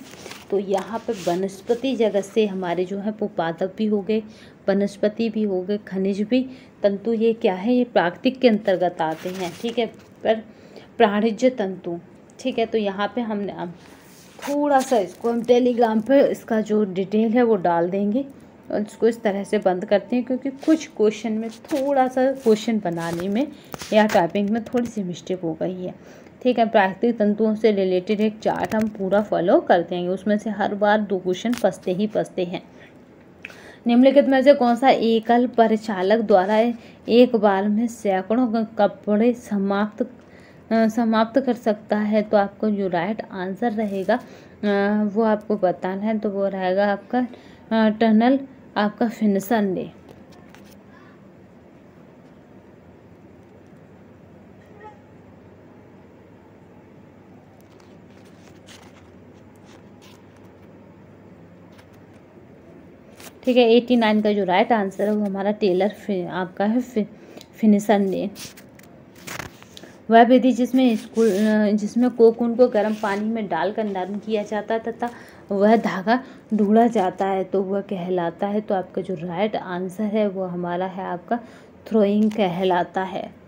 Speaker 1: तो यहाँ पे वनस्पति जगत से हमारे जो है वो पादप भी हो गए, वनस्पति भी हो गए, खनिज भी तंतु, ये क्या है, ये प्राकृतिक के अंतर्गत आते हैं। ठीक है, पर प्राणिज तंतु, ठीक है, तो यहाँ पे हमने थोड़ा सा इसको हम टेलीग्राम पे इसका जो डिटेल है वो डाल देंगे और इसको इस तरह से बंद करते हैं, क्योंकि कुछ क्वेश्चन में थोड़ा सा क्वेश्चन बनाने में या टाइपिंग में थोड़ी सी मिस्टेक हो गई है। ठीक है, प्राकृतिक तंतुओं से रिलेटेड एक चार्ट हम पूरा फॉलो कर देंगे, उसमें से हर बार 2 क्वेश्चन फंसते हैं। निम्नलिखित में से कौन सा एकल परिचालक द्वारा एक बार में सैकड़ों कपड़े समाप्त कर सकता है, तो आपको जो राइट आंसर रहेगा वो आपको बताना है, तो वो रहेगा आपका टनल आपका फिनिशन डे। ठीक है, 89 का जो राइट आंसर है वो हमारा टेलर आपका है फिनिशन डे। वह विधि जिसमें कोकून को गर्म पानी में डालकर नरम किया जाता है तथा वह धागा ढूंढा जाता है, तो वह कहलाता है, तो आपका जो राइट आंसर है वो हमारा है आपका थ्रोइंग कहलाता है।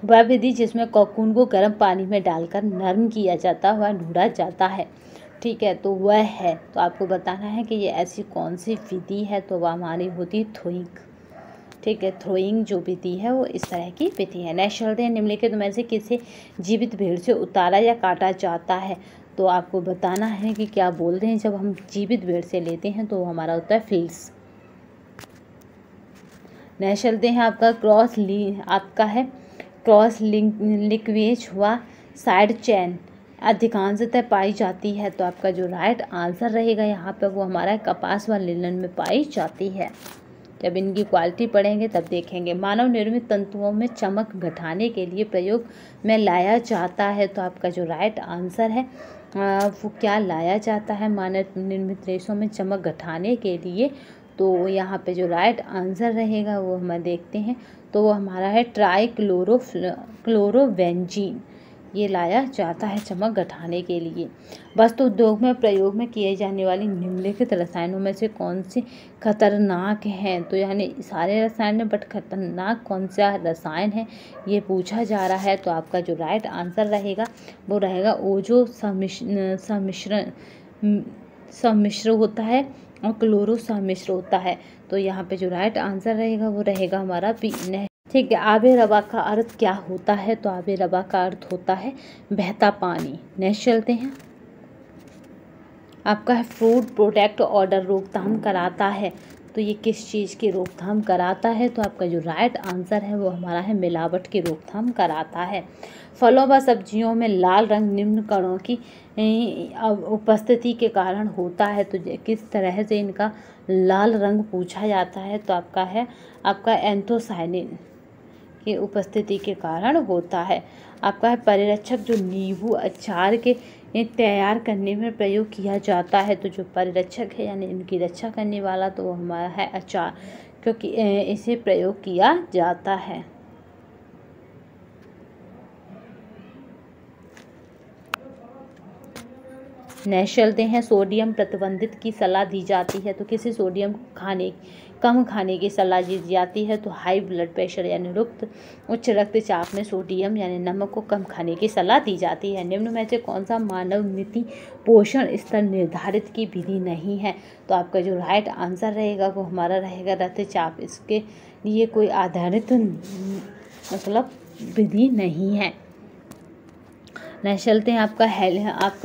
Speaker 1: वह विधि जिसमें कोकून को गर्म पानी में डालकर नरम किया जाता है वह ढूंढा जाता है। ठीक है, तो वह है, तो आपको बताना है कि ये ऐसी कौन सी विधि है, तो वह हमारी होती है थ्रोइंग। ठीक है, थ्रोइंग जो विधि है वो इस तरह की विधि है। नेक्स्ट चलते हैं, निम्नलिखित में से किसे जीवित भेड़ से उतारा या काटा जाता है, तो आपको बताना है कि क्या बोलते हैं जब हम जीवित भेड़ से लेते हैं, तो हमारा होता है फिल्स। नेक्स्ट चलते हैं आपका क्रॉस लिंकवेज व साइड चेन अधिकांशतः पाई जाती है। तो आपका जो राइट आंसर रहेगा यहाँ पे वो हमारा कपास व लिनन में पाई जाती है। जब इनकी क्वालिटी पढ़ेंगे तब देखेंगे। मानव निर्मित तंतुओं में चमक घटाने के लिए प्रयोग में लाया जाता है। तो आपका जो राइट आंसर है वो क्या लाया जाता है मानव निर्मित रेशों में चमक घटाने के लिए। तो यहाँ पे जो राइट आंसर रहेगा वो हम देखते हैं, तो वो हमारा है क्लोरोवेंजीन। ये लाया जाता है चमक घटाने के लिए। वस्तु उद्योग में प्रयोग में किए जाने वाली निम्नलिखित रसायनों में से कौन से खतरनाक हैं। तो यानी सारे रसायन हैं, बट खतरनाक कौन सा रसायन है ये पूछा जा रहा है। तो आपका जो राइट आंसर रहेगा वो रहेगा ओजो सम्मिश्र होता है और क्लोरो सम्मिश्र होता है। तो यहाँ पे जो राइट आंसर रहेगा वो रहेगा हमारा बी। ठीक है, आबे रबा का अर्थ क्या होता है। तो आबे रबा का अर्थ होता है बहता पानी। नेक्स्ट चलते हैं, आपका है फूड प्रोडक्ट ऑर्डर रोकथाम कराता है। तो ये किस चीज़ की रोकथाम कराता है। तो आपका जो राइट आंसर है वो हमारा है मिलावट की रोकथाम कराता है। फलों व सब्जियों में लाल रंग निम्न कणों की उपस्थिति के कारण होता है। तो किस तरह से इनका लाल रंग पूछा जाता है। तो आपका एंथोसायनिन की उपस्थिति के कारण होता है। आपका है परिरक्षक जो नींबू अचार के तैयार करने में प्रयोग किया जाता है। तो जो परिरक्षक है यानी इनकी रक्षा करने वाला तो वो हमारा है अचार, क्योंकि इसे प्रयोग किया जाता है। नेक्स्ट चलते हैं, सोडियम प्रतिबंधित की सलाह दी जाती है। तो किसी सोडियम कम खाने की सलाह दी जाती है। तो हाई ब्लड प्रेशर यानी उच्च रक्तचाप में सोडियम यानी नमक को कम खाने की सलाह दी जाती है। निम्न में से कौन सा मानव मिति पोषण स्तर निर्धारित की विधि नहीं है। तो आपका जो राइट आंसर रहेगा वो हमारा रहेगा रक्तचाप। इसके लिए कोई आधारित मतलब विधि नहीं है। नेक्स्ट चलते हैं, आपका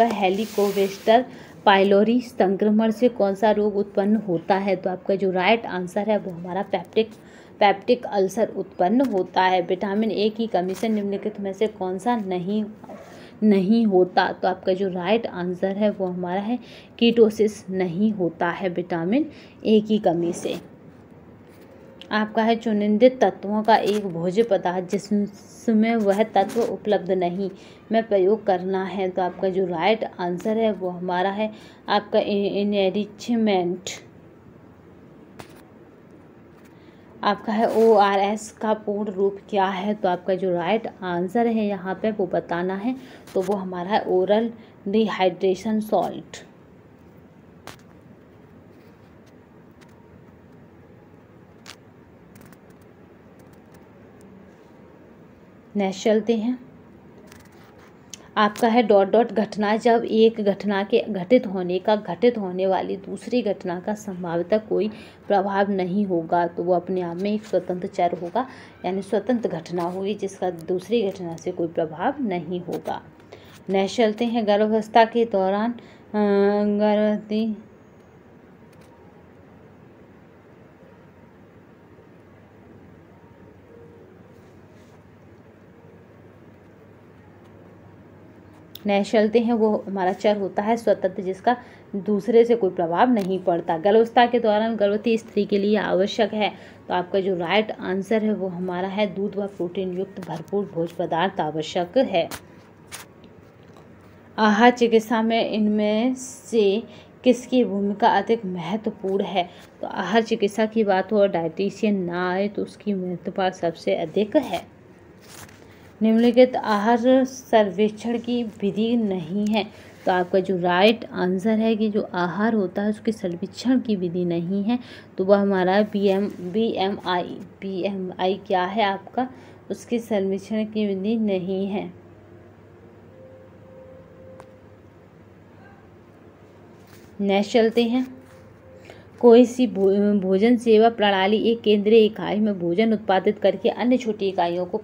Speaker 1: हेलिकोबैक्टर पाइलोरी संक्रमण से कौन सा रोग उत्पन्न होता है। तो आपका जो राइट आंसर है वो हमारा पेप्टिक अल्सर उत्पन्न होता है। विटामिन ए की कमी से निम्नलिखित में से कौन सा नहीं होता। तो आपका जो राइट आंसर है वो हमारा है कीटोसिस नहीं होता है विटामिन ए की कमी से। आपका है चुनिंदित तत्वों का एक भोज्य पदार्थ जिसमें वह तत्व उपलब्ध नहीं में प्रयोग करना है। तो आपका जो राइट आंसर है वो हमारा है आपका इनरिचमेंट। आपका है ORS का पूर्ण रूप क्या है। तो आपका जो राइट आंसर है यहाँ पे वो बताना है। तो वो हमारा है ओरल डिहाइड्रेशन सॉल्ट। नेक्स्ट चलते हैं, आपका है डॉट घटना। जब एक घटना के घटित होने वाली दूसरी घटना का संभावतः कोई प्रभाव नहीं होगा। तो वो अपने आप में एक स्वतंत्र चर होगा यानी स्वतंत्र घटना होगी जिसका दूसरी घटना से कोई प्रभाव नहीं होगा। नेक्स्ट चलते हैं, गर्भावस्था के दौरान गर्भवती नेक्स्ट चलते हैं, वो हमारा चर होता है स्वतंत्र जिसका दूसरे से कोई प्रभाव नहीं पड़ता। गर्भावस्था के दौरान गर्भवती स्त्री के लिए आवश्यक है। तो आपका जो राइट आंसर है वो हमारा है दूध व प्रोटीन युक्त भरपूर भोज्य पदार्थ आवश्यक है। आहार चिकित्सा में इनमें से किसकी भूमिका अधिक महत्वपूर्ण है। तो आहार चिकित्सा की बात हो और डाइटिशियन ना आए तो उसकी महत्व सबसे अधिक है। निम्नलिखित आहार सर्वेक्षण की विधि नहीं है। तो आपका जो राइट आंसर है कि जो आहार होता है उसके सर्वेक्षण की विधि नहीं है। तो वह हमारा BMI क्या है आपका, उसके सर्वेक्षण की विधि नहीं है। नेक्स्ट चलते हैं, कोई सी भोजन सेवा प्रणाली एक केंद्रीय इकाई में भोजन उत्पादित करके अन्य छोटी इकाइयों को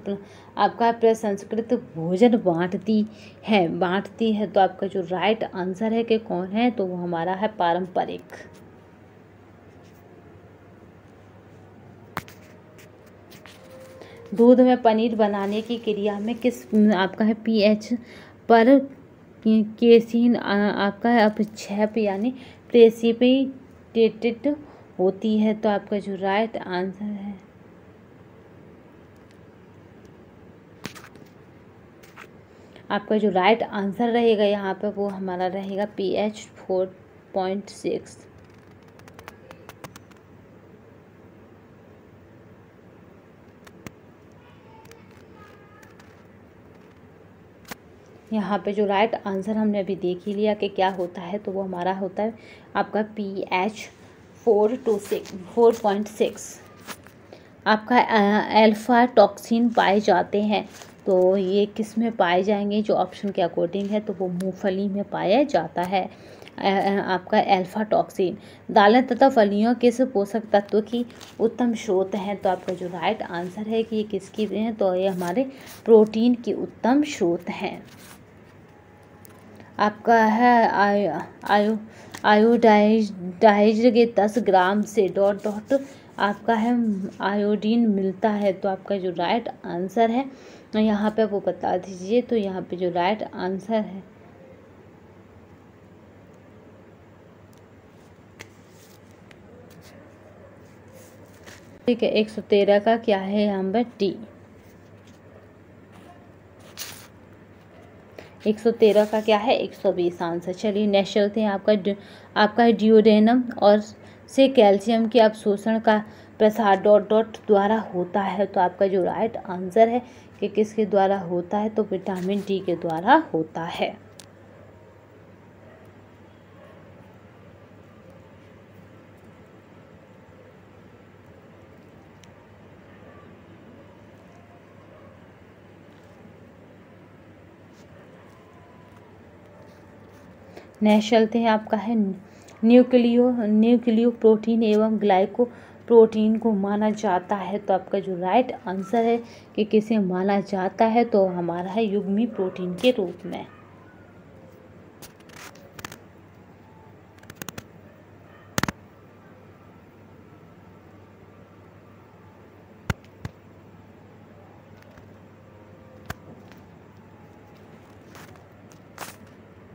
Speaker 1: आपका प्रसंस्कृत भोजन बांटती है। तो आपका जो राइट आंसर है कि कौन है, तो वो हमारा है पारंपरिक। दूध में पनीर बनाने की क्रिया में किस आपका है पीएच पर केसीन आपका है अपक्षेप यानी प्रेसिपिटेटेड होती है। तो आपका जो राइट आंसर है आपका जो राइट आंसर रहेगा यहाँ पे वो हमारा रहेगा pH 4.6। यहाँ पे जो राइट आंसर हमने अभी देख ही लिया कि क्या होता है, तो वो हमारा होता है आपका pH 4.6। आपका अल्फा टॉक्सिन पाए जाते हैं, तो ये किस में पाए जाएंगे, जो ऑप्शन के अकॉर्डिंग है तो वो मूंगफली में पाया जाता है। आपका अल्फा टॉक्सिन दालें तथा फलियों किस पोषक तत्व की उत्तम स्रोत हैं। तो आपका जो राइट आंसर है कि ये किसकी हैं, तो ये हमारे प्रोटीन की उत्तम स्रोत हैं। आपका है आयोडाइज के 10 ग्राम से डॉट डॉट आपका है आयोडीन मिलता है। तो आपका जो राइट आंसर है यहाँ पे वो बता दीजिए। तो यहाँ पे जो राइट आंसर है ठीक है 113 का क्या है यहाँ पर डी। 113 का क्या है 120 आंसर। चलिए नेक्स्ट चलते हैं। आपका ड्यूडेनम और से कैल्शियम के अवशोषण का प्रसार डॉट डॉट द्वारा होता है। तो आपका जो राइट आंसर है कि किसके द्वारा होता है, तो विटामिन डी के द्वारा होता है। नेक्स्ट चलते हैं। आपका है न्यूक्लियो प्रोटीन एवं ग्लाइको प्रोटीन को माना जाता है। तो आपका जो राइट आंसर है कि किसे माना जाता है, तो हमारा है युग्मी प्रोटीन के रूप में।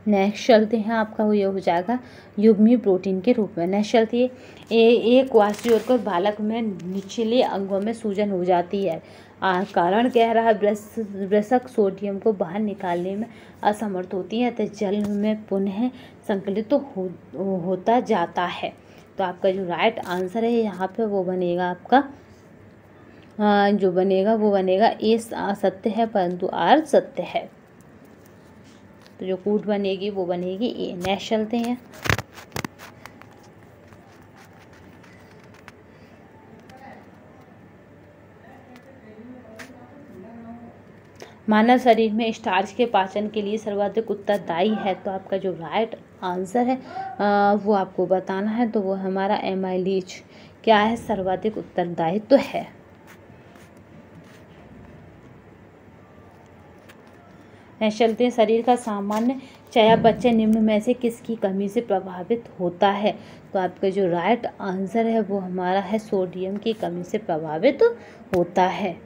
Speaker 1: नेक्स्ट चलते हैं। आपका ये हो जाएगा युग्मी प्रोटीन के रूप में। नेक्स्ट चलती है एक वासियोर बालक में निचले अंगों में सूजन हो जाती है। कारण कह रहा है वृषक सोडियम को बाहर निकालने में असमर्थ होती है, तो जल में पुनः संकलित तो होता जाता है। तो आपका जो राइट आंसर है यहाँ पे वो बनेगा आपका जो बनेगा वो बनेगा ए सत्य है परंतु आर सत्य है। तो जो कूट बनेगी वो बनेगी ए। नेक्स्ट चलते हैं। मानव शरीर में स्टार्च के पाचन के लिए सर्वाधिक उत्तरदायी है। तो आपका जो राइट आंसर है वो आपको बताना है। तो वो हमारा एमाइलेज क्या है, सर्वाधिक उत्तरदायित्व तो है। चलते हैं। शरीर का सामान्य चयापचय निम्न में से किसकी कमी से प्रभावित होता है। तो आपका जो राइट आंसर है वो हमारा है सोडियम की कमी से प्रभावित होता है।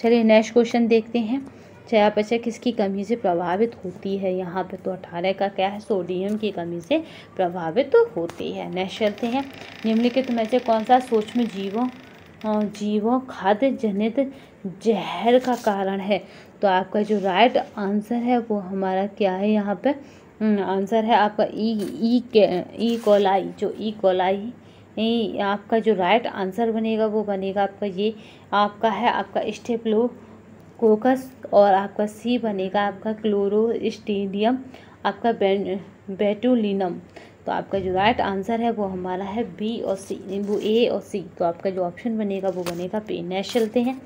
Speaker 1: चलिए नेक्स्ट क्वेश्चन देखते हैं। चयापचय किसकी कमी से प्रभावित होती है। यहाँ पे तो 18 का क्या है, सोडियम की कमी से प्रभावित होती है। नेक्स्ट चलते हैं। निम्नलिखित में से कौन सा सूक्ष्म जीवों खाद्य जनित जहर का कारण है। तो आपका जो राइट आंसर है वो हमारा क्या है, यहाँ पे आंसर है आपका ई कोलाई। जो ई कोलाई आपका जो राइट आंसर बनेगा वो बनेगा आपका ये आपका है आपका स्टेप्लोकोकस, और आपका सी बनेगा आपका क्लोरोस्ट्रीडियम आपका बेटुलिनम। तो आपका जो राइट आंसर है वो हमारा है बी और सी, वो ए और सी। तो आपका जो ऑप्शन बनेगा वो बनेगा बी। नेक्स्ट चलते हैं।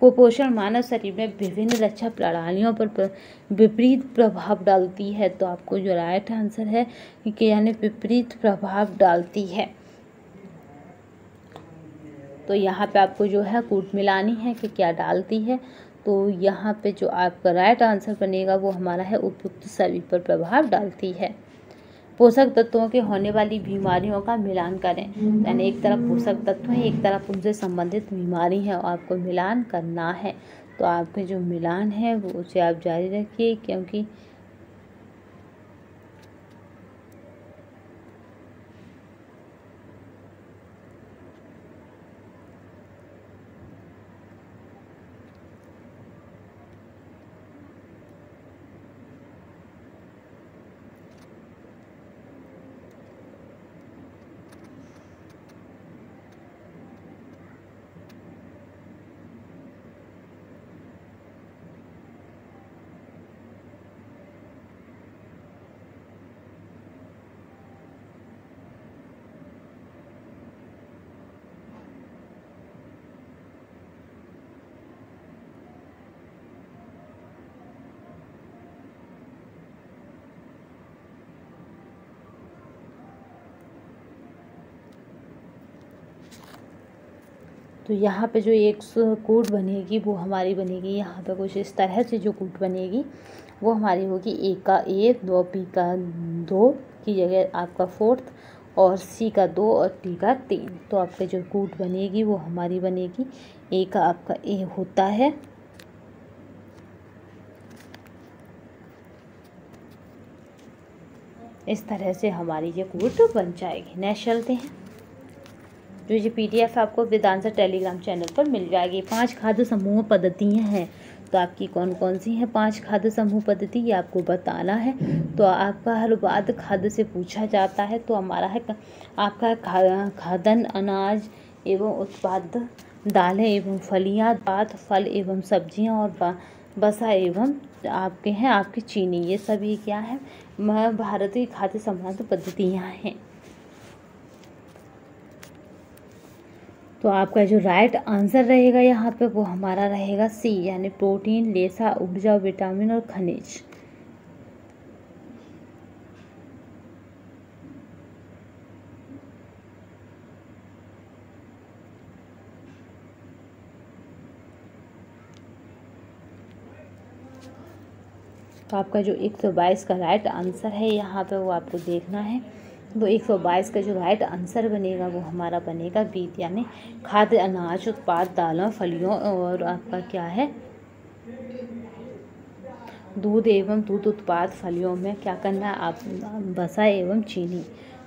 Speaker 1: कुपोषण मानव शरीर में विभिन्न रक्षा प्रणालियों पर विपरीत प्रभाव डालती है। तो आपको जो राइट आंसर है कि यानी विपरीत प्रभाव डालती है। तो यहाँ पे आपको जो है कूट मिलानी है कि क्या डालती है। तो यहाँ पे जो आपका राइट आंसर बनेगा वो हमारा है उपयुक्त सभी पर प्रभाव डालती है। पोषक तत्वों के होने वाली बीमारियों का मिलान करें। यानी एक तरफ पोषक तत्व है, एक तरफ उनसे संबंधित बीमारी है और आपको मिलान करना है। तो आपके जो मिलान है वो उसे आप जारी रखिए, क्योंकि तो यहाँ पे जो एक कूट बनेगी वो हमारी बनेगी यहाँ पे कुछ इस तरह से। जो कूट बनेगी वो हमारी होगी ए का ए, 2 बी का 2 की जगह आपका 4th, और सी का 2 और टी का 3। तो आपका जो कूट बनेगी वो हमारी बनेगी ए का आपका ए होता है, इस तरह से हमारी ये कूट बन जाएगी। नेक्स्ट चलते हैं। जो ये PDF आपको वेदांशा टेलीग्राम चैनल पर मिल जाएगी। 5 खाद्य समूह पद्धतियाँ हैं, तो आपकी कौन कौन सी हैं 5 खाद्य समूह पद्धति, ये आपको बताना है। तो आपका हर बात खाद्य से पूछा जाता है। तो हमारा है आपका खाद्यान्न, अनाज एवं उत्पाद, दालें एवं फलियाँ, बात, फल एवं सब्जियाँ, और वसा एवं आपके हैं आपकी चीनी। ये सभी क्या है भारतीय खाद्य संबंध पद्धतियाँ हैं। तो आपका जो राइट आंसर रहेगा यहाँ पे वो हमारा रहेगा सी, यानी प्रोटीन, रेशा, ऊर्जा, विटामिन और खनिज। तो आपका जो 122 का राइट आंसर है यहाँ पे वो आपको देखना है। तो 122 का जो राइट आंसर बनेगा वो हमारा बनेगा बी, यानी खाद्य, अनाज, उत्पाद, दालों, फलियों और आपका क्या है दूध एवं दूध उत्पाद, फलियों में क्या करना है आप वसा एवं चीनी।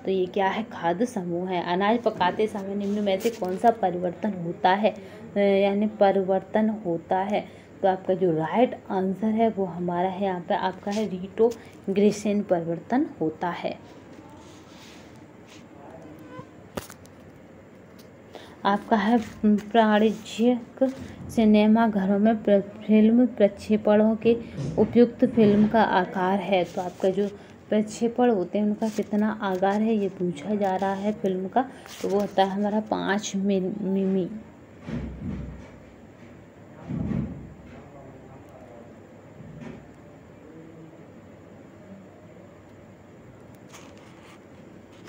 Speaker 1: तो ये क्या है खाद्य समूह है। अनाज पकाते समय निम्न में से कौन सा परिवर्तन होता है, यानी परिवर्तन होता है। तो आपका जो राइट आंसर है वो हमारा है यहाँ पे आपका है रिट्रोग्रेशन परिवर्तन होता है। आपका है वाणिज्यिक सिनेमा घरों में फिल्म प्रक्षेपणों के उपयुक्त फिल्म का आकार है। तो आपका जो प्रक्षेपण होते हैं उनका कितना आकार है ये पूछा जा रहा है फिल्म का। तो वो होता है हमारा 5 मिमी।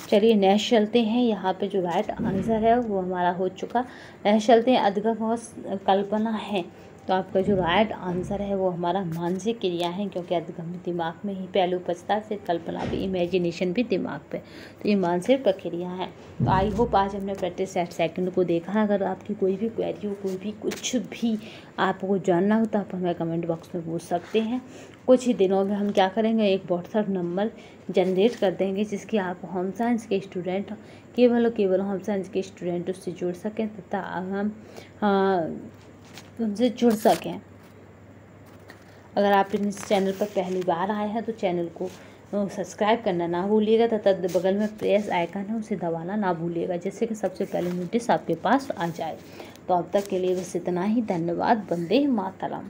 Speaker 1: चलिए नेक्स्ट चलते हैं। यहाँ पे जो राइट आंसर है वो हमारा हो चुका। नेक्स्ट चलते हैं। अधिगम और कल्पना है। तो आपका जो राइट आंसर है वो हमारा मानसिक क्रिया है, क्योंकि अधिगम दिमाग में ही पहलू उपजता है, फिर कल्पना भी, इमेजिनेशन भी दिमाग पे। तो ये मानसिक प्रक्रिया है। तो आई होप आज हमने प्रैक्टिस सेट को देखा। अगर आपकी कोई भी क्वेरी हो, कोई भी कुछ भी आपको जानना हो तो आप हमें कमेंट बॉक्स में पूछ सकते हैं। कुछ ही दिनों में हम क्या करेंगे, एक व्हाट्सएप नंबर जनरेट कर देंगे जिसकी आप होम साइंस के स्टूडेंट केवल और केवल होम साइंस के स्टूडेंट उससे जुड़ सकें तथा हम उनसे जुड़ सकें। अगर आप इस चैनल पर पहली बार आए हैं तो चैनल को सब्सक्राइब करना ना भूलिएगा तथा बगल में प्रेस आइकन है उसे दबाना ना भूलिएगा, जिससे कि सबसे पहले नोटिस आपके पास आ जाए। तो अब तक के लिए बस इतना ही। धन्यवाद। वंदे मातरम।